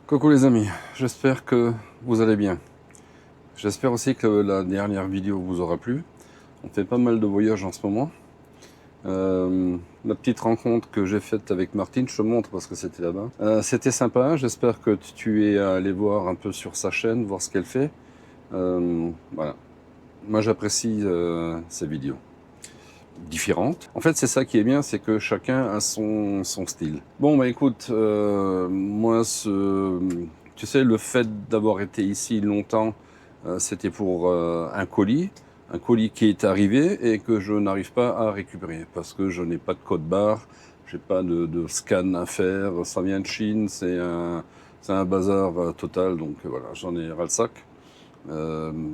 Coucou les amis, j'espère que vous allez bien. J'espère aussi que la dernière vidéo vous aura plu. On fait pas mal de voyages en ce moment. La petite rencontre que j'ai faite avec Martine, je te montre parce que c'était là-bas. C'était sympa, j'espère que tu es allé voir un peu sur sa chaîne, voir ce qu'elle fait. Voilà. Moi j'apprécie ces vidéos différentes. En fait, c'est ça qui est bien, c'est que chacun a son style. Bon, bah écoute, moi, tu sais, le fait d'avoir été ici longtemps, c'était pour un colis qui est arrivé et que je n'arrive pas à récupérer parce que je n'ai pas de code barre, j'ai pas de scan à faire, ça vient de Chine, c'est un bazar total, donc voilà, j'en ai ras le sac.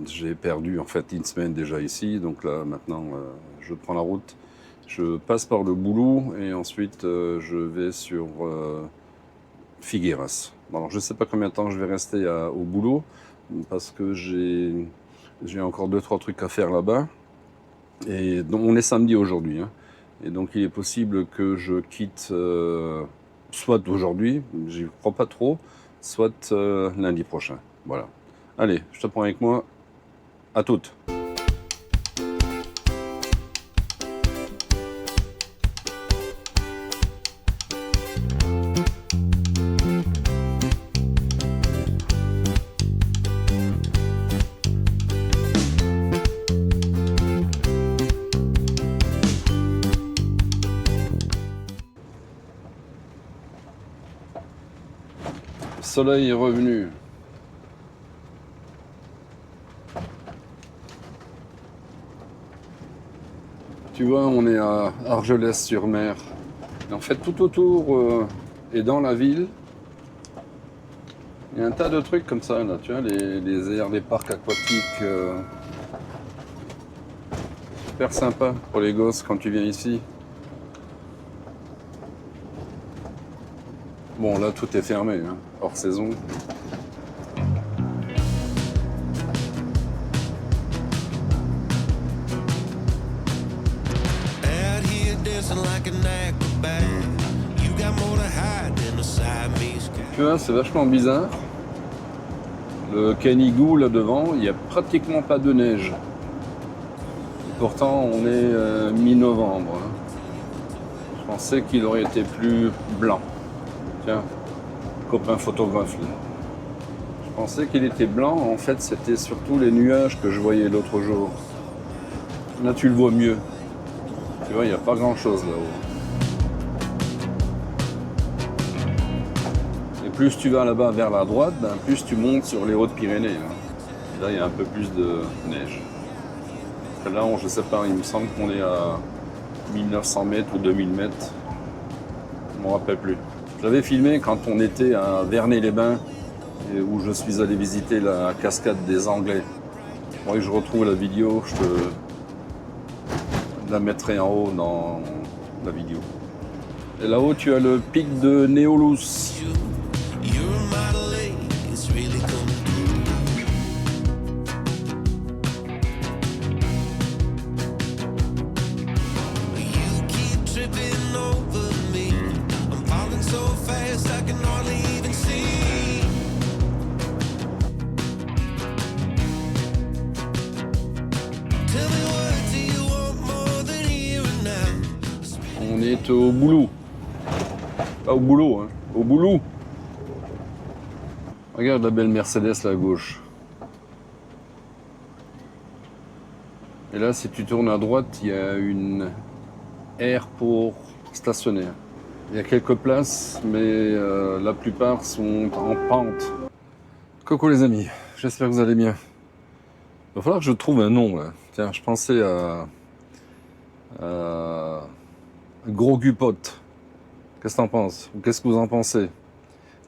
J'ai perdu en fait une semaine déjà ici, donc là maintenant je prends la route, je passe par le Boulou et ensuite je vais sur Figueras. Alors je ne sais pas combien de temps je vais rester au Boulot parce que j'ai encore 2-3 trucs à faire là-bas et donc on est samedi aujourd'hui, hein. Et donc il est possible que je quitte soit aujourd'hui, j'y crois pas trop, soit lundi prochain. Voilà. Allez, je te prends avec moi. À toutes. Le soleil est revenu. Tu vois, on est à Argelès-sur-Mer. En fait, tout autour et dans la ville, il y a un tas de trucs comme ça, là, tu vois, les aires, les parcs aquatiques. Super sympa pour les gosses quand tu viens ici. Bon, là, tout est fermé, hein, hors saison. Tu vois, c'est vachement bizarre. Le Canigou, là devant, il n'y a pratiquement pas de neige. Et pourtant, on est mi-novembre, hein. Je pensais qu'il aurait été plus blanc. Tiens, copain photographe là. Je pensais qu'il était blanc, en fait c'était surtout les nuages que je voyais l'autre jour. Là tu le vois mieux. Tu vois, il n'y a pas grand chose là-haut. Et plus tu vas là-bas vers la droite, ben, plus tu montes sur les Hautes-Pyrénées, hein. Et là il y a un peu plus de neige. Là je sais pas, il me semble qu'on est à 1900 mètres ou 2000 mètres. Je ne me rappelle plus. Je l'avais filmé quand on était à Vernay-les-Bains, où je suis allé visiter la cascade des Anglais. Moi, je retrouve la vidéo, je te la mettrai en haut dans la vidéo. Et là-haut, tu as le pic de Néolus. On est au Boulou. Pas au boulot, hein. Au Boulou. Regarde la belle Mercedes là à gauche. Et là, si tu tournes à droite, il y a une aire pour stationner. Il y a quelques places, mais la plupart sont en pente. Coucou les amis, j'espère que vous allez bien. Il va falloir que je trouve un nom là. Tiens, je pensais à Gros Gupote. Qu'est-ce que t'en penses? Ou qu'est-ce que vous en pensez?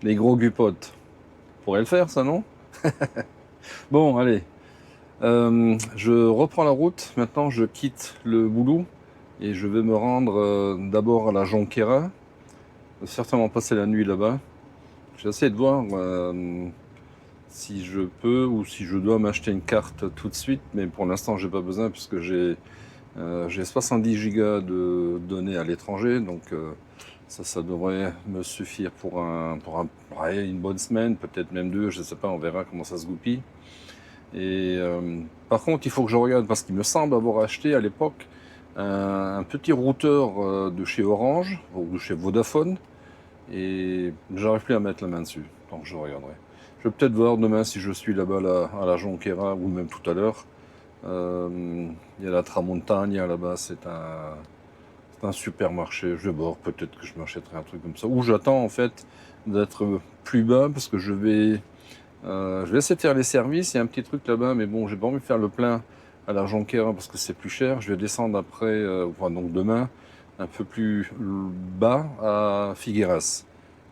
Les Gros Gupotes. Pourrait le faire ça, non? Bon, allez. Je reprends la route. Maintenant, je quitte le Boulou et je vais me rendre d'abord à la Jonquera. Je vais certainement passer la nuit là-bas. Je vais essayer de voir si je peux ou si je dois m'acheter une carte tout de suite, mais pour l'instant, j'ai pas besoin puisque j'ai 70 gigas de données à l'étranger, donc Ça devrait me suffire pour ouais, une bonne semaine, peut-être même 2, je ne sais pas, on verra comment ça se goupille. Et par contre, il faut que je regarde, parce qu'il me semble avoir acheté à l'époque un petit routeur de chez Orange, ou de chez Vodafone, et j'arrive plus à mettre la main dessus, donc je regarderai. Je vais peut-être voir demain si je suis là-bas à la Jonquera, ou même tout à l'heure. Il y a la Tramontagna là-bas, c'est un supermarché. Je vais voir, peut-être que je m'achèterai un truc comme ça. Ou j'attends en fait d'être plus bas, parce que je vais essayer de faire les services. Il y a un petit truc là-bas, mais bon, j'ai pas envie de faire le plein à la Jonquera parce que c'est plus cher. Je vais descendre après, enfin donc demain, un peu plus bas à Figueras.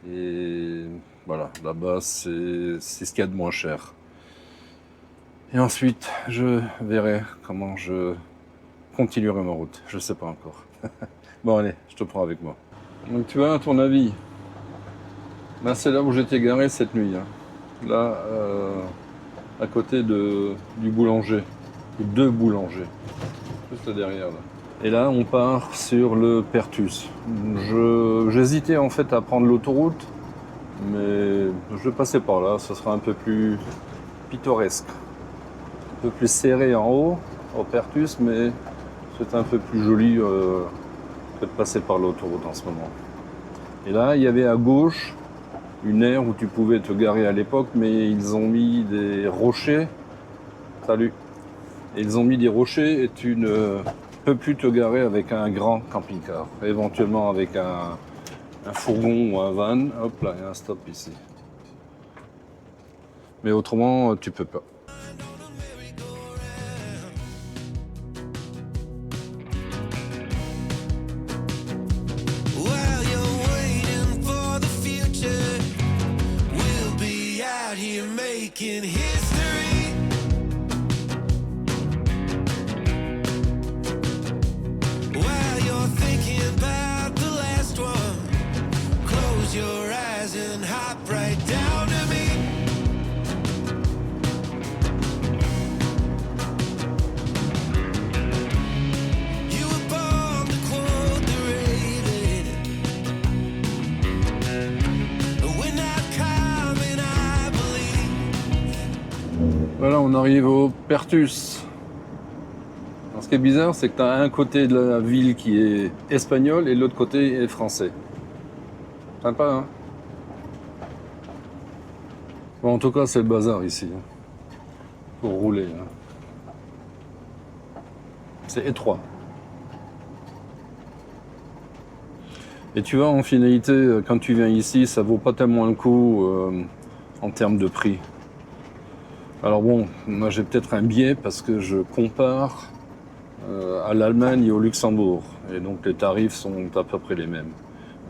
Et voilà, là-bas, c'est ce qu'il y a de moins cher. Et ensuite, je verrai comment je continuerai ma route. Je ne sais pas encore. Bon, allez, je te prends avec moi. Donc, tu vois, à ton avis, là, c'est là où j'étais garé cette nuit. Hein. Là, à côté du boulanger. Ou deux boulangers. Juste derrière, là. Et là, on part sur le Pertus. J'hésitais en fait à prendre l'autoroute, mais je vais passer par là. Ce sera un peu plus pittoresque. Un peu plus serré en haut, au Pertus, mais c'est un peu plus joli que de passer par l'autoroute en ce moment. Et là, il y avait à gauche une aire où tu pouvais te garer à l'époque, mais ils ont mis des rochers. Salut. Et ils ont mis des rochers et tu ne peux plus te garer avec un grand camping-car. Éventuellement avec un fourgon ou un van. Hop là, il y a un stop ici. Mais autrement, tu peux pas. Making history. While you're thinking about the last one, close your eyes and hop right down to me. You were born to quote the Raven. We're not coming, I believe. Voilà, on arrive au Pertus. Alors, ce qui est bizarre, c'est que tu as un côté de la ville qui est espagnol et l'autre côté est français. Sympa, hein? Bon, en tout cas, c'est le bazar ici. Hein, pour rouler. Hein. C'est étroit. Et tu vois, en finalité, quand tu viens ici, ça vaut pas tellement le coup en termes de prix. Alors bon, moi j'ai peut-être un biais parce que je compare à l'Allemagne et au Luxembourg. Et donc les tarifs sont à peu près les mêmes.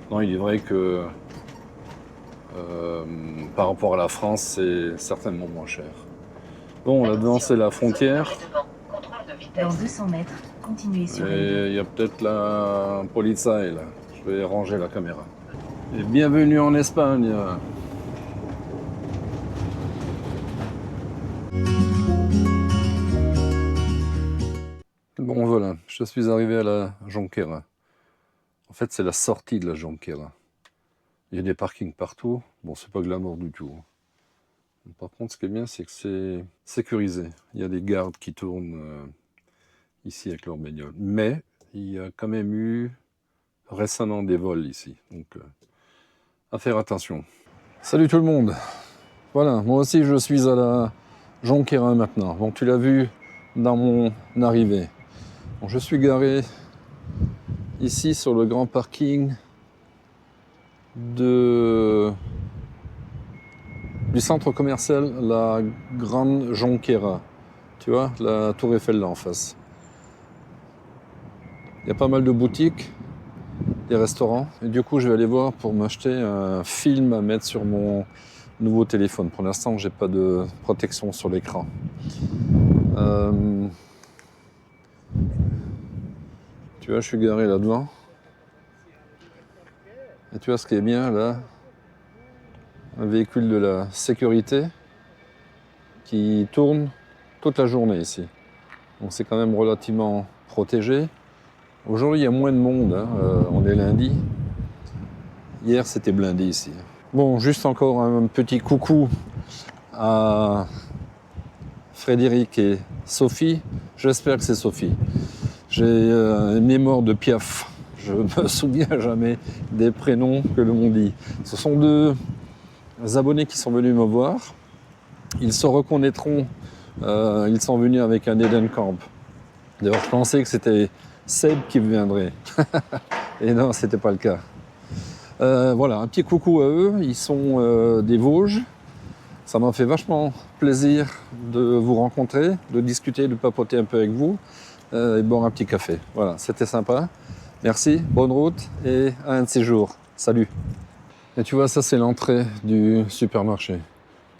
Maintenant, il est vrai que par rapport à la France, c'est certainement moins cher. Bon, là-devant, c'est la frontière. Dans 200 mètres, continuez sur Et il y a peut-être la Polizei, là. Je vais ranger la caméra. Et bienvenue en Espagne. Bon, voilà, je suis arrivé à la Jonquera. En fait, c'est la sortie de la Jonquera. Il y a des parkings partout. Bon, c'est pas glamour du tout. Par contre, ce qui est bien, c'est que c'est sécurisé. Il y a des gardes qui tournent ici avec leur bagnole. Mais il y a quand même eu récemment des vols ici. Donc, à faire attention. Salut tout le monde. Voilà, moi aussi, je suis à la Jonquera maintenant. Bon, tu l'as vu dans mon arrivée. Bon, je suis garé ici sur le grand parking du centre commercial La Grande Jonquera. Tu vois, la tour Eiffel là en face. Il y a pas mal de boutiques, des restaurants. Et du coup, je vais aller voir pour m'acheter un film à mettre sur mon nouveau téléphone. Pour l'instant, j'ai pas de protection sur l'écran. Tu vois, je suis garé là-devant. Et tu vois ce qui est bien là, un véhicule de la sécurité qui tourne toute la journée ici. Donc c'est quand même relativement protégé. Aujourd'hui, il y a moins de monde, hein. On est lundi. Hier, c'était blindé ici. Bon, juste encore un petit coucou à Frédéric et Sophie. J'espère que c'est Sophie. J'ai une mémoire de Piaf. Je me souviens jamais des prénoms que l'on dit. Ce sont deux abonnés qui sont venus me voir. Ils se reconnaîtront. Ils sont venus avec un Eden Camp. D'ailleurs, je pensais que c'était Seb qui viendrait. Et non, c'était pas le cas. Voilà, un petit coucou à eux. Ils sont des Vosges. Ça m'a fait vachement plaisir de vous rencontrer, de discuter, de papoter un peu avec vous et boire un petit café. Voilà, c'était sympa. Merci, bonne route et à un de ces jours. Salut. Et tu vois, ça c'est l'entrée du supermarché.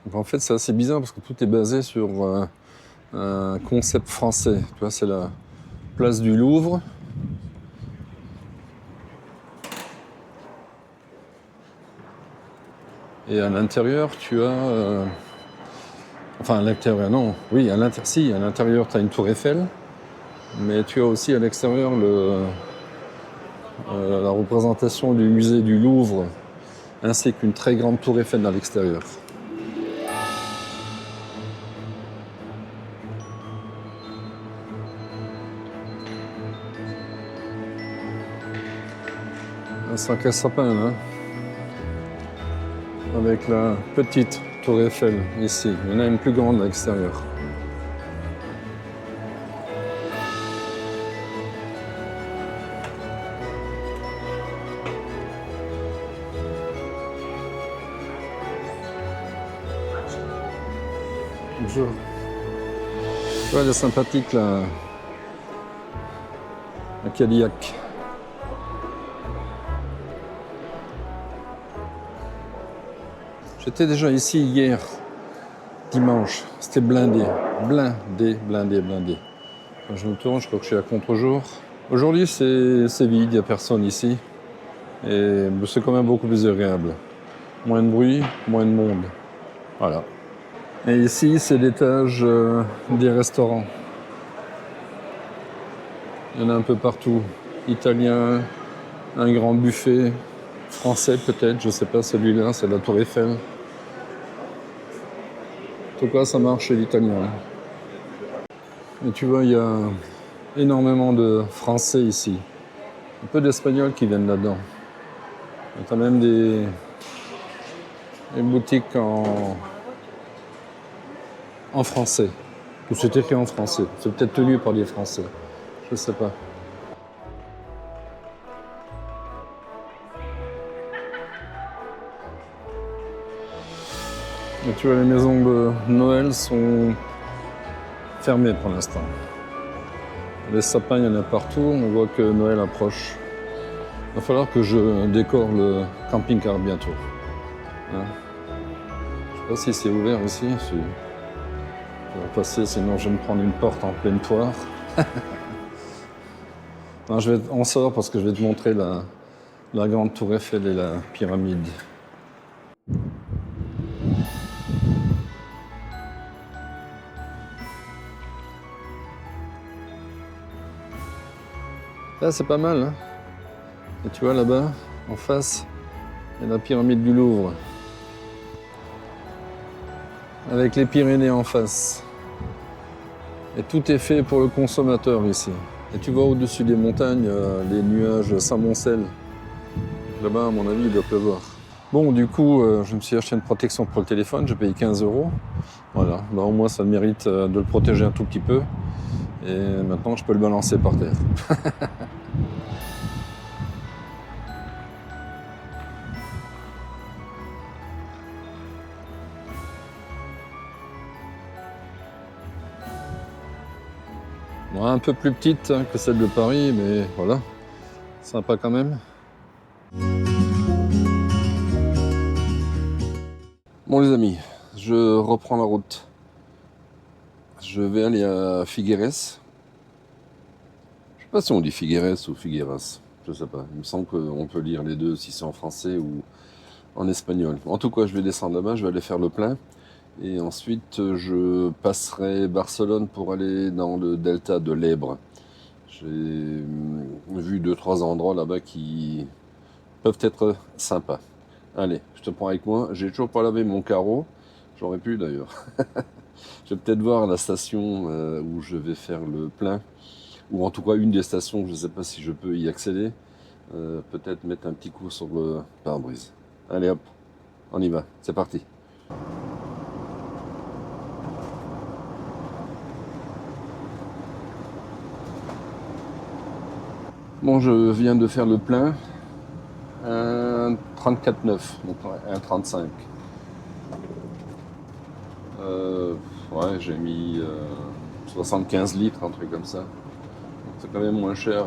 Donc en fait, c'est assez bizarre parce que tout est basé sur un concept français. Tu vois, c'est la place du Louvre. Et à l'intérieur, tu as... Enfin, à l'intérieur, non. Oui, à l'intérieur, tu as une tour Eiffel. Mais tu as aussi à l'extérieur la représentation du musée du Louvre, ainsi qu'une très grande tour Eiffel à l'extérieur. Un sacré sapin, hein, avec la petite tour Eiffel ici. Il y en a une plus grande à l'extérieur. Bonjour. Tu vois, elle est sympathique la Cadillac. J'étais déjà ici hier, dimanche. C'était blindé. Quand je me tourne, je crois que je suis à contre-jour. Aujourd'hui, c'est vide, il n'y a personne ici. Et c'est quand même beaucoup plus agréable. Moins de bruit, moins de monde. Voilà. Et ici, c'est l'étage des restaurants. Il y en a un peu partout. Italien, un grand buffet, français peut-être, je ne sais pas, celui-là, c'est la Tour Eiffel. En tout cas, ça marche chez l'italien. Et tu vois, il y a énormément de Français ici. Un peu d'Espagnols qui viennent là-dedans. Tu as même des boutiques en français. Tout c'est écrit en français. C'est peut-être tenu par des Français. Je ne sais pas. Et tu vois, les maisons de Noël sont fermées pour l'instant. Les sapins, il y en a partout. On voit que Noël approche. Il va falloir que je décore le camping-car bientôt. Hein? Je ne sais pas si c'est ouvert ici. Je vais passer, sinon je vais me prendre une porte en pleine poire. Non, on sort parce que je vais te montrer la grande tour Eiffel et la pyramide. Là, c'est pas mal, hein? Et tu vois là-bas, en face, il y a la pyramide du Louvre. Avec les Pyrénées en face. Et tout est fait pour le consommateur ici. Et tu vois au-dessus des montagnes, les nuages s'amoncellent. Là-bas, à mon avis, il doit pleuvoir. Bon, du coup, je me suis acheté une protection pour le téléphone, j'ai payé 15 €. Voilà, bah, au moins ça mérite de le protéger un tout petit peu. Et maintenant, je peux le balancer par terre. Bon, un peu plus petite que celle de Paris, mais voilà, sympa quand même. Bon les amis, je reprends la route. Je vais aller à Figueres. Je sais pas si on dit Figueres ou Figueras, je sais pas. Il me semble qu'on peut lire les deux si c'est en français ou en espagnol. En tout cas, je vais descendre là-bas, je vais aller faire le plein. Et ensuite, je passerai Barcelone pour aller dans le delta de l'Ebre. J'ai vu 2-3 endroits là-bas qui peuvent être sympas. Allez, je te prends avec moi. J'ai toujours pas lavé mon carreau. J'aurais pu d'ailleurs. Je vais peut-être voir la station où je vais faire le plein. Ou en tout cas une des stations, je ne sais pas si je peux y accéder. Peut-être mettre un petit coup sur le pare-brise. Allez hop, on y va. C'est parti. Bon, je viens de faire le plein, un 34,9, donc un 35. Ouais, j'ai mis 75 litres, un truc comme ça. C'est quand même moins cher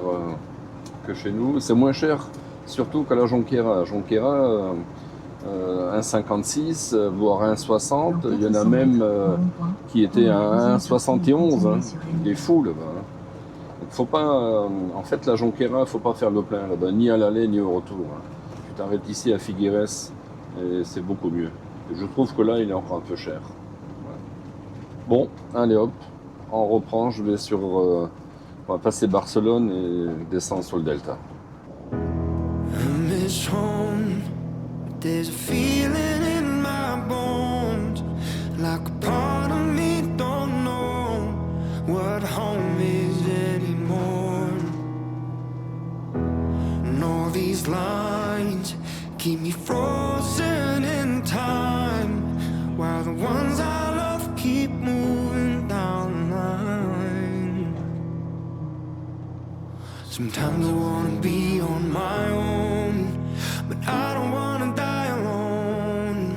que chez nous. C'est moins cher surtout qu'à la Jonquera. Jonquera, 1,56, voire 1,60. Il y en a même qui étaient à 1,71. Hein. Il est fou là-bas. Hein. Faut pas, en fait, la Jonquera, il ne faut pas faire le plein là-bas, ni à l'aller ni au retour. Hein. Tu t'arrêtes ici à Figueres et c'est beaucoup mieux. Et je trouve que là, il est encore un peu cher. Ouais. Bon, allez hop, on reprend. Je vais sur, on va passer Barcelone et descendre sur le Delta. I miss home. There's a feeling in my bones, like a part of me don't know what home is anymore. And all these lines keep me frozen in time, while the ones I love keep moving down the line. Sometimes I wanna be on my own, but I don't wanna die alone.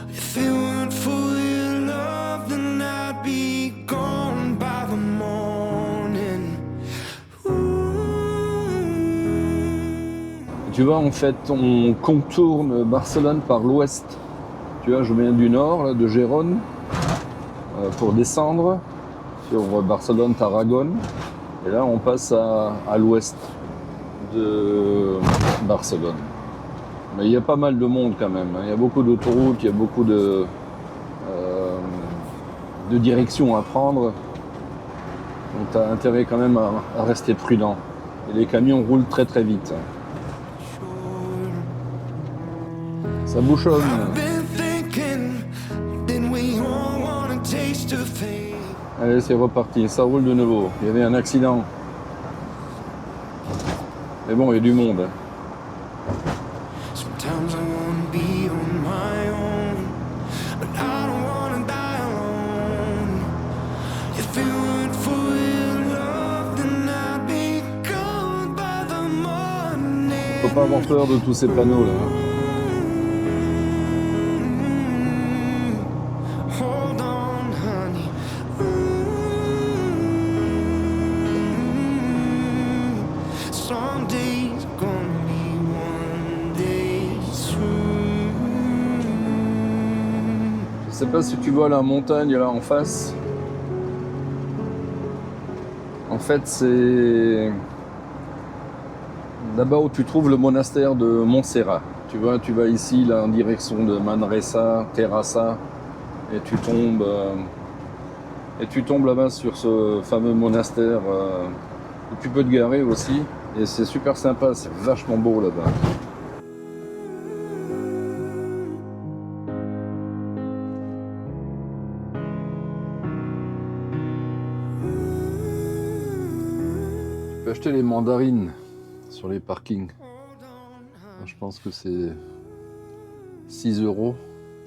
If it weren't for your love, then I'd be gone by the morning. Tu vois, en fait, on contourne Barcelone par l'ouest. Tu vois, je viens du nord, là, de Gérone, pour descendre sur Barcelone-Tarragone. Et là, on passe à l'ouest de Barcelone. Mais il y a pas mal de monde quand même. Hein. Il y a beaucoup d'autoroutes, il y a beaucoup de directions à prendre. Donc tu as intérêt quand même à rester prudent. Et les camions roulent très très vite. Ça bouchonne. Allez, c'est reparti, ça roule de nouveau. Il y avait un accident. Mais bon, il y a du monde. Sometimes I wanna be on my own, but I don't wanna die alone. If it weren't for your love, then I'd be gone by the morning. Faut pas avoir peur de tous ces panneaux là. Hold on, honey. Some days gonna be one day soon. Je sais pas si tu vois la montagne là en face. En fait, c'est là-bas où tu trouves le monastère de Montserrat. Tu vois, tu vas ici là en direction de Manresa, Terrassa, et tu tombes là-bas sur ce fameux monastère où tu peux te garer aussi. Et c'est super sympa, c'est vachement beau là-bas. Tu peux acheter les mandarines sur les parkings. Je pense que c'est 6 €.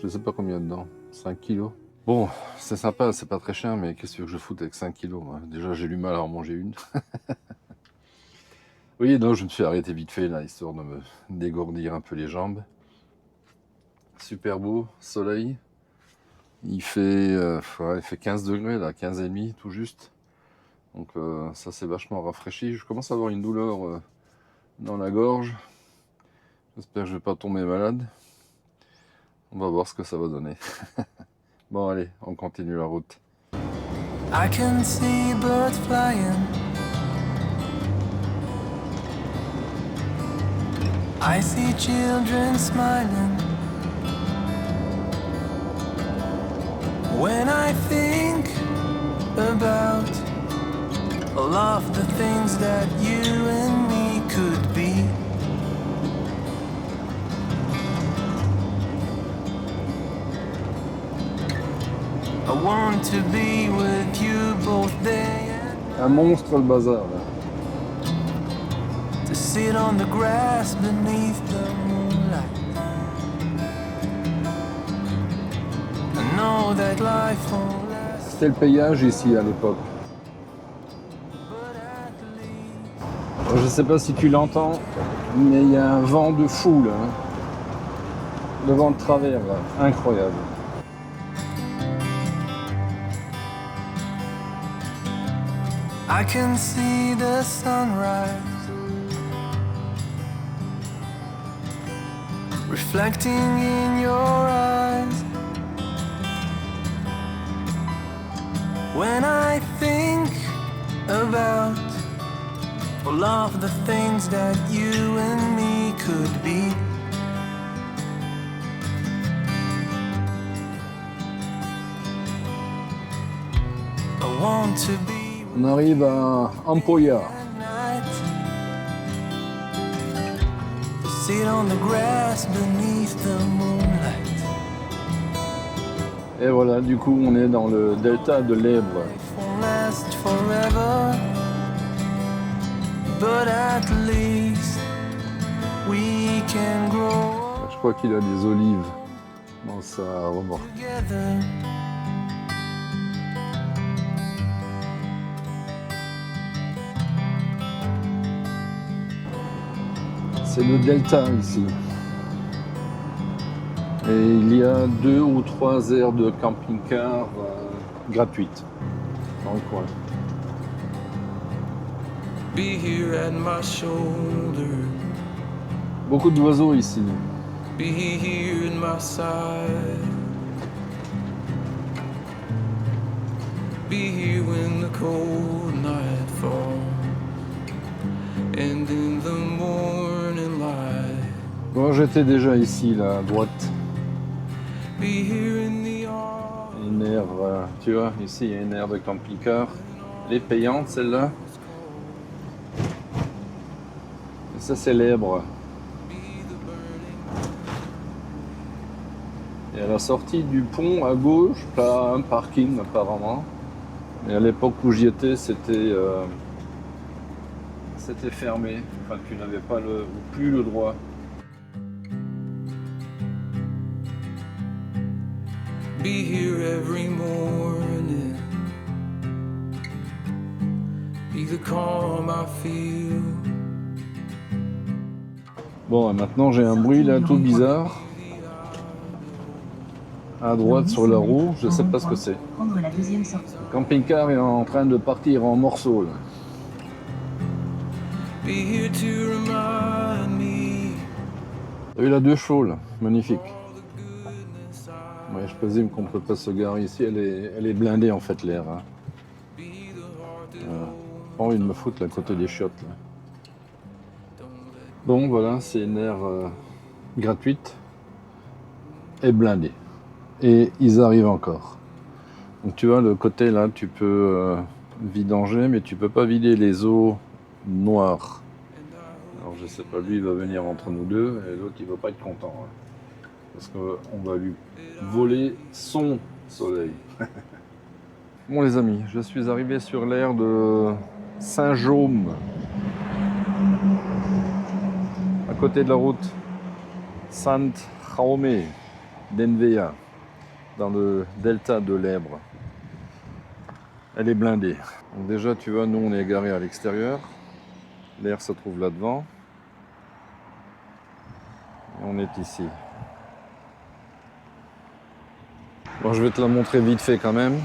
Je sais pas combien dedans. 5 kilos. Bon, c'est sympa, c'est pas très cher, mais qu'est-ce que tu veux que je foute avec 5 kilos moi. Déjà, j'ai du mal à en manger une. Oui, donc je me suis arrêté vite fait là, histoire de me dégourdir un peu les jambes. Super beau, soleil. Il fait 15 degrés là, 15,5 tout juste. Donc ça c'est vachement rafraîchi. Je commence à avoir une douleur dans la gorge. J'espère que je vais pas tomber malade. On va voir ce que ça va donner. Bon allez, on continue la route. I can see birds flying. I see children smiling. When I think about all of the things that you and me could be, I want to be with you both day and Un monstre le bazar là. to sit on the grass beneath the moonlight. I know that life won't last, C'était le péage ici à l'époque. but at least Alors, je sais pas si tu l'entends, mais il y a un vent de fou là. Hein. Le vent de travers là, incroyable. I can see the sunrise reflecting in your eyes. When I think about all of the things that you and me could be, I want to be On arrive à Ampolla. at night, to sit on the grass beneath the moonlight. Et voilà, du coup, on est dans le delta de l'Èbre. Life won't last forever, but at least we can grow Je crois qu'il a des olives dans sa remorque. together. C'est le delta ici. Et il y a 2 ou 3 aires de camping-car gratuites dans le coin. Be here at my shoulder, Beaucoup d'oiseaux ici. be here at my side, be here when the cold night falls, and in the morning light, Bon, j'étais déjà ici, là, à droite. be here in the autumn. Une aire, tu vois, ici il y a une aire de camping-car. Elle est payante celle-là. Et ça c'est l'Èbre. Et à la sortie du pont à gauche, t'as un parking apparemment. Et à l'époque où j'y étais, c'était fermé. Enfin, tu n'avais pas plus le droit. Be here every morning, be the calm I feel. Bon, et maintenant j'ai un bruit là tout bizarre. À droite sur la roue, je sais pas ce que c'est. Prendre la deuxième sortie. Le camping-car est en train de partir en morceaux là. Be here to remind me T'as vu la 2 chevaux là, magnifique. all the goodness I Ouais, je présume qu'on peut pas se garer ici, elle est blindée en fait l'air. Hein. be, the heart that Voilà. holds. Pas envie de me foutre là, à côté des chiottes là. Don't let Bon voilà, c'est une aire gratuite et blindée. Et ils arrivent encore. Donc tu vois le côté là, tu peux vidanger, mais tu peux pas vider les eaux noires. Alors je sais pas, lui il va venir entre nous deux et l'autre il va pas être content. Hein. Parce qu'on va lui voler son soleil. Bon les amis, je suis arrivé sur l'aire de Saint-Jaume. À côté de la route Sant-Jaume d'Enveja, dans le delta de l'Èbre. Elle est blindée. Donc déjà, tu vois, nous on est garé à l'extérieur. L'air se trouve là-devant. Et on est ici. Bon, je vais te la montrer vite fait quand même.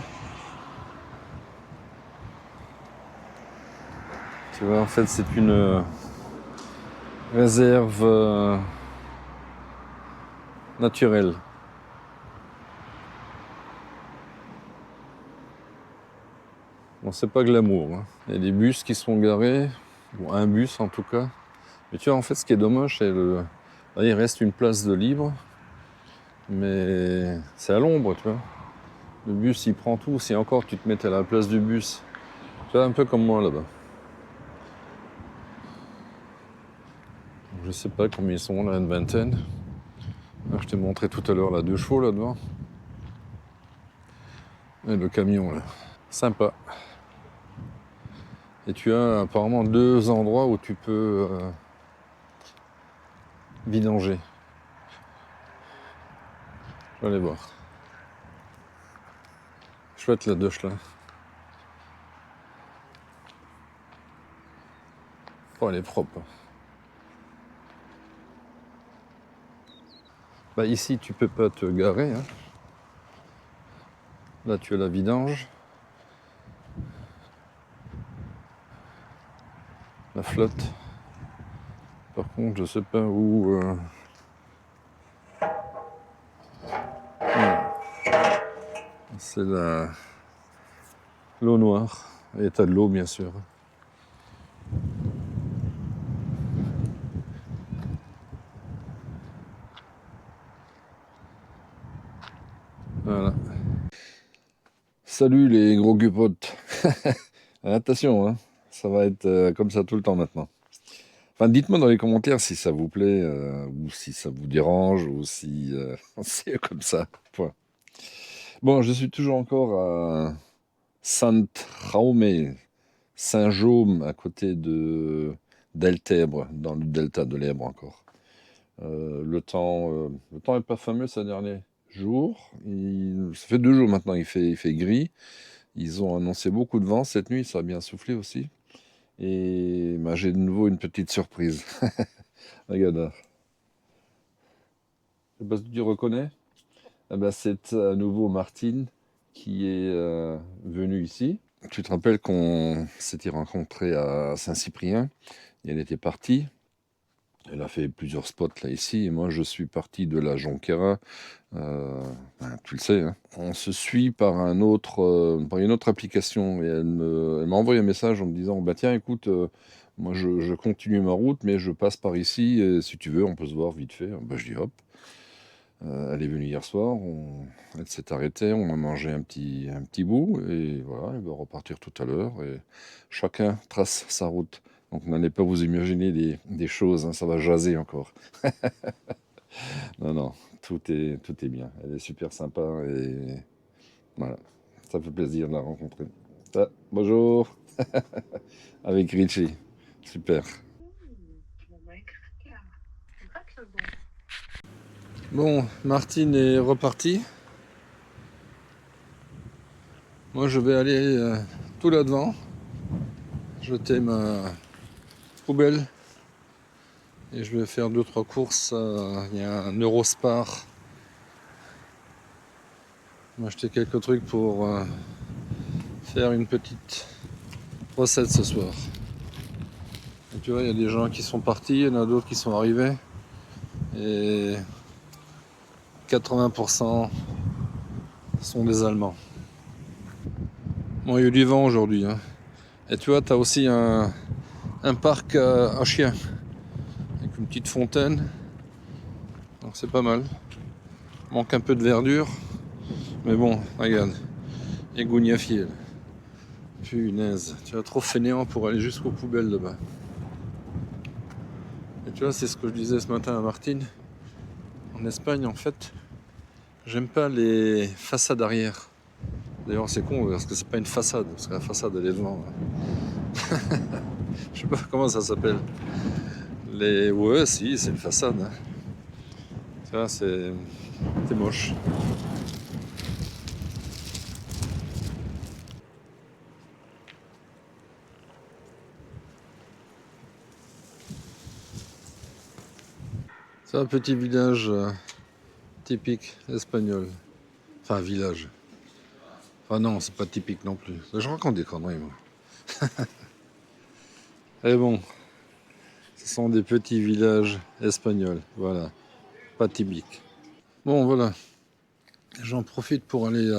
Tu vois, en fait, c'est une réserve naturelle. Bon, c'est pas glamour. Hein. Il y a des bus qui sont garés, ou un bus en tout cas. Mais tu vois, en fait, ce qui est dommage, c'est là, il reste une place de libre, mais c'est à l'ombre, tu vois. Le bus, il prend tout. Si encore tu te mettais à la place du bus, tu vois, un peu comme moi là-bas. Je sais pas combien ils sont là, une vingtaine. Là, je t'ai montré tout à l'heure là 2 chevaux là-devant. Et le camion là, sympa. Et tu as apparemment 2 endroits où tu peux vidanger. Je vais aller voir. Chouette la douche là. Oh, elle est propre. Bah ici tu peux pas te garer. Hein. Là tu as la vidange. La flotte. Par contre je sais pas où. C'est l'eau noire. Et t'as de l'eau bien sûr. Voilà. Salut les gros gupotes. Attention, hein, ça va être comme ça tout le temps maintenant. Enfin, dites-moi dans les commentaires si ça vous plaît, ou si ça vous dérange, ou si c'est comme ça. Point. Bon, je suis toujours encore à Saint-Jaume, Saint-Jaume, à côté de d'Eltèbre, dans le delta de l'Èbre encore. Le temps est pas fameux ces derniers jours. Ça fait 2 jours maintenant, il fait gris. Ils ont annoncé beaucoup de vent cette nuit, ça a bien soufflé aussi. Et bah, j'ai de nouveau une petite surprise. Regarde. Je sais pas si tu reconnais. Eh ben, c'est à nouveau Martine qui est venue ici. Tu te rappelles qu'on s'était rencontrés à Saint-Cyprien et elle était partie. Elle a fait plusieurs spots là ici et moi je suis parti de la Jonquera. Tu le sais, hein. On se suit par une autre application et elle m'a envoyé un message en me disant bah tiens écoute moi je continue ma route mais je passe par ici et si tu veux on peut se voir vite fait. Bah, je dis hop. Elle est venue hier soir, elle s'est arrêtée, on a mangé un petit bout et voilà, elle va repartir tout à l'heure et chacun trace sa route. Donc n'allez pas vous imaginer des choses, hein, ça va jaser encore. Non, tout est bien. Elle est super sympa et voilà, ça fait plaisir de la rencontrer. Ah, bonjour, avec Richie, super. Bon, Martine est repartie. Moi, je vais aller tout là-devant, jeter ma poubelle et je vais faire 2-3 courses. Il y a un Eurospar. M'acheter quelques trucs pour faire une petite recette ce soir. Et tu vois, il y a des gens qui sont partis, il y en a d'autres qui sont arrivés. Et 80% sont des Allemands. Bon, il y a eu du vent aujourd'hui. Hein. Et tu vois, tu as aussi un parc à chiens. Avec une petite fontaine. Donc c'est pas mal. Manque un peu de verdure. Mais bon, regarde. Égougnafiel. Punaise. Tu vas trop fainéant pour aller jusqu'aux poubelles là-bas. Et tu vois, c'est ce que je disais ce matin à Martine. En Espagne, en fait, j'aime pas les façades arrière. D'ailleurs, c'est con parce que c'est pas une façade, parce que la façade elle est devant. Je sais pas comment ça s'appelle. Ouais, si, c'est une façade. Hein. Tu vois, c'est moche. C'est un petit village typique espagnol. Enfin, village. Enfin non, c'est pas typique non plus. Je raconte des conneries, moi. Et bon, ce sont des petits villages espagnols. Voilà, pas typiques. Bon, voilà. J'en profite pour aller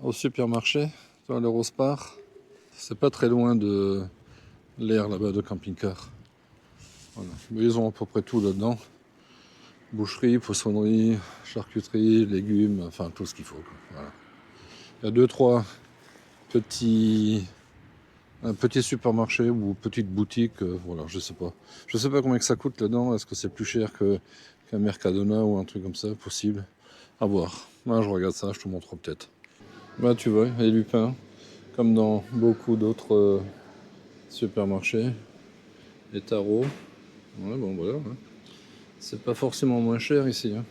au supermarché, dans l'Eurospar. C'est pas très loin de l'aire là-bas de camping-car. Voilà. Ils ont à peu près tout là-dedans. Boucherie, poissonnerie, charcuterie, légumes, enfin tout ce qu'il faut. Voilà. Il y a 2-3 un petit supermarché ou petite boutique, voilà, je sais pas. Je sais pas combien que ça coûte là-dedans. Est-ce que c'est plus cher qu'un Mercadona ou un truc comme ça, possible. À voir. Moi, je regarde ça, je te montre peut-être. Bah tu vois, et du pain, comme dans beaucoup d'autres supermarchés, les tarots. Ouais, bon voilà. Hein. C'est pas forcément moins cher ici. Hein.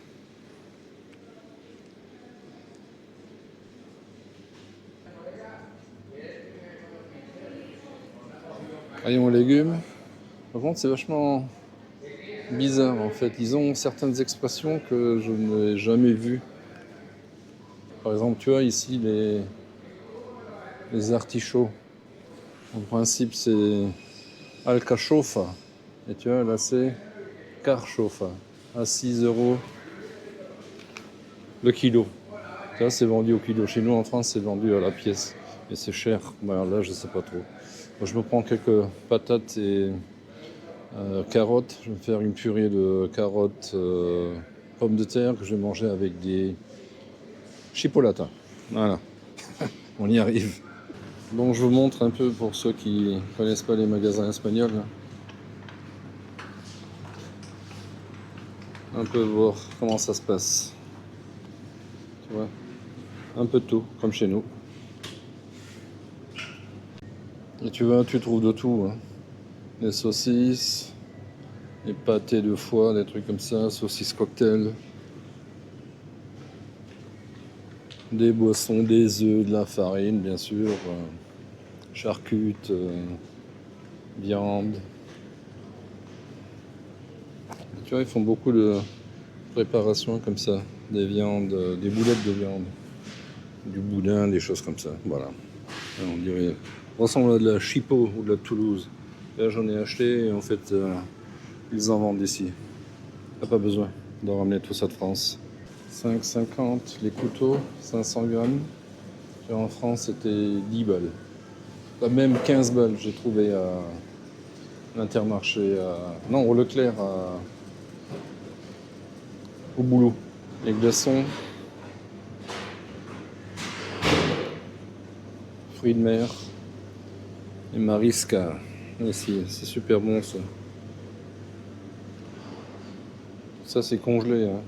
Rayon légumes. Par contre, c'est vachement bizarre en fait. Ils ont certaines expressions que je n'ai jamais vues. Par exemple, tu vois ici les artichauts. En principe, c'est alcachofa. Et tu vois, là, c'est carchofa. À 6 € le kilo. Ça, c'est vendu au kilo. Chez nous, en France, c'est vendu à la pièce. Et c'est cher. Ben, là, je sais pas trop. Moi, je me prends quelques patates et carottes. Je vais me faire une purée de carottes, pommes de terre que je vais manger avec des chipolatas. Voilà, on y arrive. Donc, je vous montre un peu pour ceux qui connaissent pas les magasins espagnols. Un peu voir comment ça se passe. Tu vois, un peu de tout, comme chez nous. Et tu vois, tu trouves de tout. Hein. Des saucisses, des pâtés de foie, des trucs comme ça, saucisses cocktail, des boissons, des œufs, de la farine, bien sûr, charcutes, viande. Et tu vois, ils font beaucoup de préparations comme ça, des viandes, des boulettes de viande, du boudin, des choses comme ça. Voilà. On dirait, ressemble à de la Chipot ou de la Toulouse. Là, j'en ai acheté et en fait, ils en vendent ici. T'as pas besoin de ramener tout ça de France. 5,50 les couteaux, 500 grammes. Et en France, c'était 10 balles. Pas même 15 balles, j'ai trouvé à l'Intermarché, non, au Leclerc, au boulot. Les glaçons, fruits de mer, et Marisca. Ici, c'est super bon ça. Ça, c'est congelé. Hein.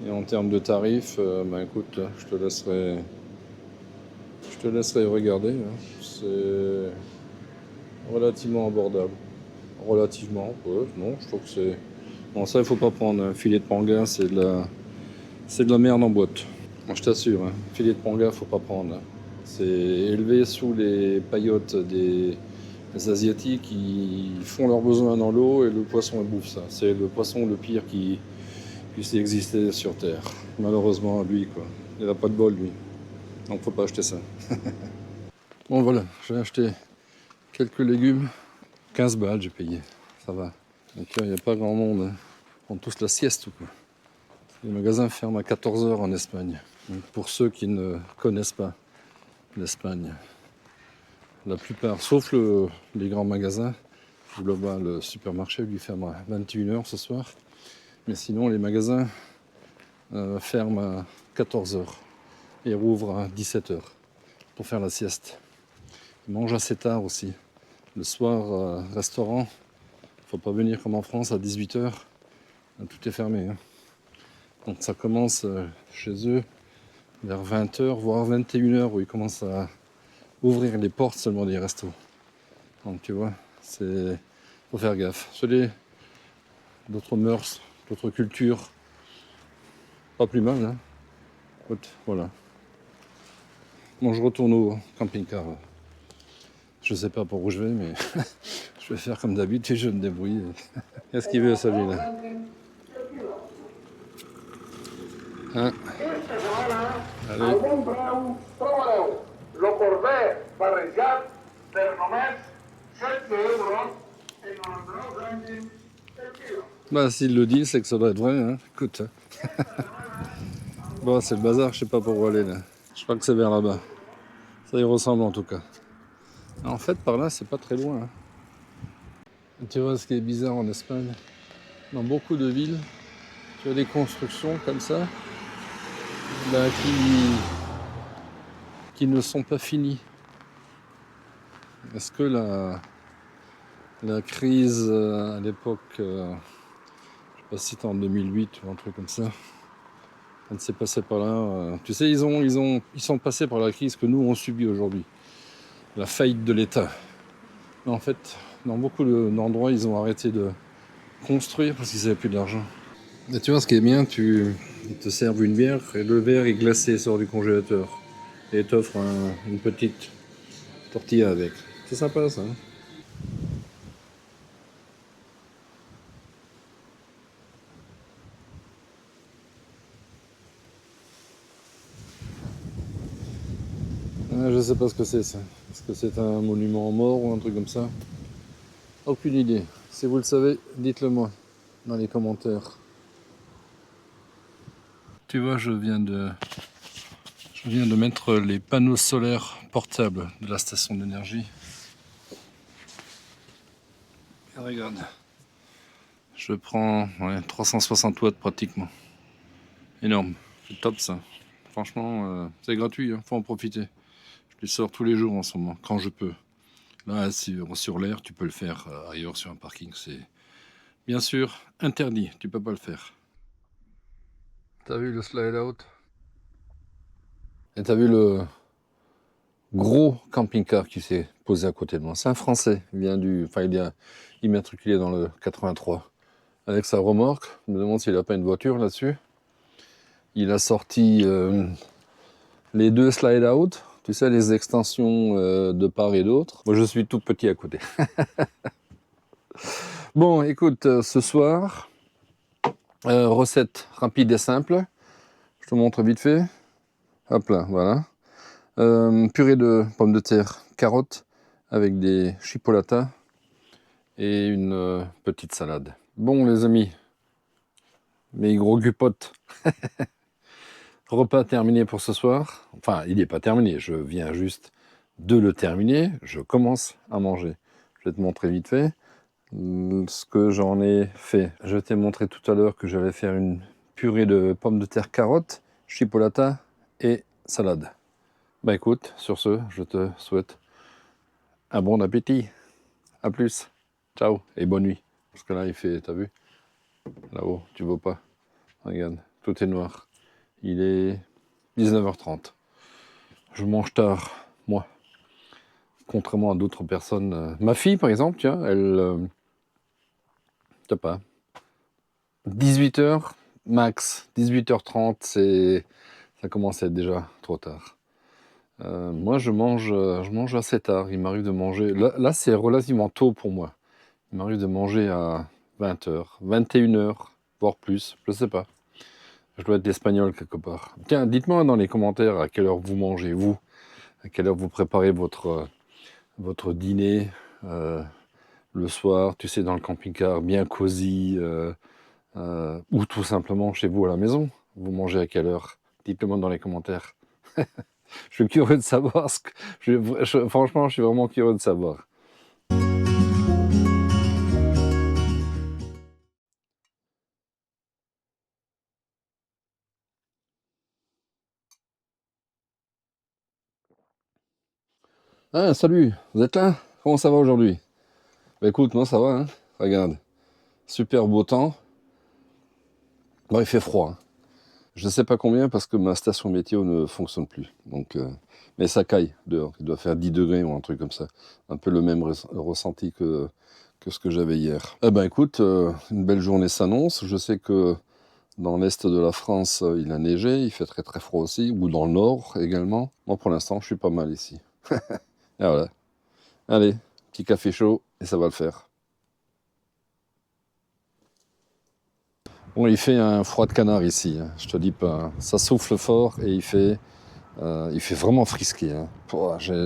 Et en termes de tarifs, ben écoute, je te laisserai regarder. Hein. C'est relativement abordable. Relativement, ouais, non, je trouve que c'est... Bon, ça, il faut pas prendre. Un filet de panga, c'est de la merde en boîte. Moi, je t'assure, hein. Filet de panga, faut pas prendre. Hein. C'est élevé sous les paillotes des Asiatiques qui font leurs besoins dans l'eau et le poisson bouffe ça. C'est le poisson le pire qui puisse exister sur Terre. Malheureusement, lui, quoi. Il n'a pas de bol, lui. Donc, faut pas acheter ça. Bon, voilà, j'ai acheté quelques légumes. 15 balles, j'ai payé. Ça va. Donc, il n'y a pas grand monde. Hein. Ils font tous la sieste ou quoi. Les magasins ferment à 14 h en Espagne. Donc, pour ceux qui ne connaissent pas l'Espagne, la plupart, sauf les grands magasins, où là-bas le supermarché lui ferme à 21 h ce soir. Mais sinon, les magasins ferment à 14 h et rouvrent à 17 h pour faire la sieste. Ils mangent assez tard aussi. Le soir, restaurant, faut pas venir comme en France à 18 h. Tout est fermé. Hein. Donc ça commence chez eux vers 20 h, voire 21 h, où ils commencent à ouvrir les portes seulement des restos. Donc tu vois, faut faire gaffe. C'est d'autres mœurs, d'autres cultures, pas plus mal. Hein. Écoute, voilà. Bon, je retourne au camping-car. Je sais pas pour où je vais, mais je vais faire comme d'habitude, je me débrouille. Qu'est-ce qu'il veut celui-là? Hein? Allez. Lo corder barrejat per només 7 euros et 99 cèntims el quilo. Bah s'il le dit, c'est que ça doit être vrai, hein. Écoute. Bon, c'est le bazar, je sais pas pour où aller là. Je crois que c'est vers là-bas. Ça y ressemble en tout cas. En fait, par là, c'est pas très loin. Hein. Tu vois ce qui est bizarre en Espagne? Dans beaucoup de villes, tu as des constructions comme ça, là, qui ne sont pas finies. Est-ce que la crise à l'époque, je sais pas si c'était en 2008 ou un truc comme ça, Elle s'est passée par là. Tu sais, ils sont passés par la crise que nous, on subit aujourd'hui. La faillite de l'État. Mais en fait, dans beaucoup d'endroits, ils ont arrêté de construire parce qu'ils n'avaient plus d'argent. Et tu vois, ce qui est bien, ils te servent une bière et le verre est glacé, sort du congélateur. Et t'offrent une petite tortilla avec. C'est sympa ça. Hein. Je sais pas ce que c'est ça. Est-ce que c'est un monument aux morts ou un truc comme ça? Aucune idée. Si vous le savez, dites-le moi dans les commentaires. Tu vois, je viens de mettre les panneaux solaires portables de la station d'énergie. Et regarde, je prends 360 watts pratiquement. Énorme, c'est top ça. Franchement, c'est gratuit, hein, faut en profiter. Je les sors tous les jours en ce moment, quand je peux. Là, sur l'air, tu peux le faire ailleurs sur un parking. C'est bien sûr interdit, tu peux pas le faire. T'as vu le slide out? Et t'as vu le gros camping-car qui s'est posé à côté de moi. C'est un Français, il est immatriculé dans le 83. Avec sa remorque, je me demande s'il n'a pas une voiture là-dessus. Il a sorti les deux slide out. Tu sais, les extensions de part et d'autre. Moi, je suis tout petit à côté. Bon, écoute, ce soir, recette rapide et simple. Je te montre vite fait. Hop là, voilà. Purée de pommes de terre, carottes, avec des chipolatas et une petite salade. Bon, les amis, mes gros gupotes. Repas terminé pour ce soir. Enfin, il n'est pas terminé, je viens juste de le terminer. Je commence à manger. Je vais te montrer vite fait ce que j'en ai fait. Je t'ai montré tout à l'heure que j'allais faire une purée de pommes de terre, carottes, chipolata et salade. Bah écoute, sur ce, je te souhaite un bon appétit. À plus. Ciao et bonne nuit. Parce que là, il fait, t'as vu? Là-haut, tu vois pas. Regarde, tout est noir. Il est 19h30. Je mange tard, moi. Contrairement à d'autres personnes. Ma fille, par exemple, tiens, elle... je sais pas. 18h max. 18h30, ça commence à être déjà trop tard. Moi, je mange assez tard. Il m'arrive de manger... Là c'est relativement tôt pour moi. Il m'arrive de manger à 20h, 21h, voire plus. Je sais pas. Je dois être espagnol quelque part. Tiens, dites-moi dans les commentaires à quelle heure vous mangez, vous. À quelle heure vous préparez votre dîner le soir, tu sais, dans le camping-car, bien cosy, ou tout simplement chez vous à la maison. Vous mangez à quelle heure? Dites-le moi dans les commentaires. Je suis curieux de savoir. Franchement, je suis vraiment curieux de savoir. Ah, salut, vous êtes là? Comment ça va aujourd'hui? Bah écoute, moi ça va, hein. Regarde, super beau temps. Bon, il fait froid. Hein. Je ne sais pas combien parce que ma station météo ne fonctionne plus. Donc, mais ça caille dehors. Il doit faire 10 degrés ou un truc comme ça. Un peu le même ressenti que ce que j'avais hier. Eh ben écoute, une belle journée s'annonce. Je sais que dans l'est de la France, il a neigé. Il fait très très froid aussi. Ou dans le nord également. Moi pour l'instant, je suis pas mal ici. Et voilà. Allez, petit café chaud et ça va le faire. Bon, il fait un froid de canard ici, hein. Je te dis pas. Hein. Ça souffle fort et il fait vraiment frisqué. Hein.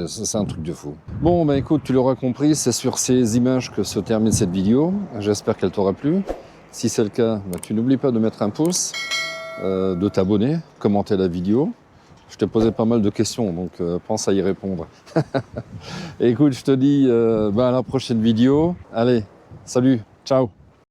C'est un truc de fou. Bon, ben écoute, tu l'auras compris, c'est sur ces images que se termine cette vidéo. J'espère qu'elle t'aura plu. Si c'est le cas, ben, tu n'oublies pas de mettre un pouce, de t'abonner, commenter la vidéo. Je t'ai posé pas mal de questions, donc pense à y répondre. Écoute, je te dis à la prochaine vidéo. Allez, salut, ciao.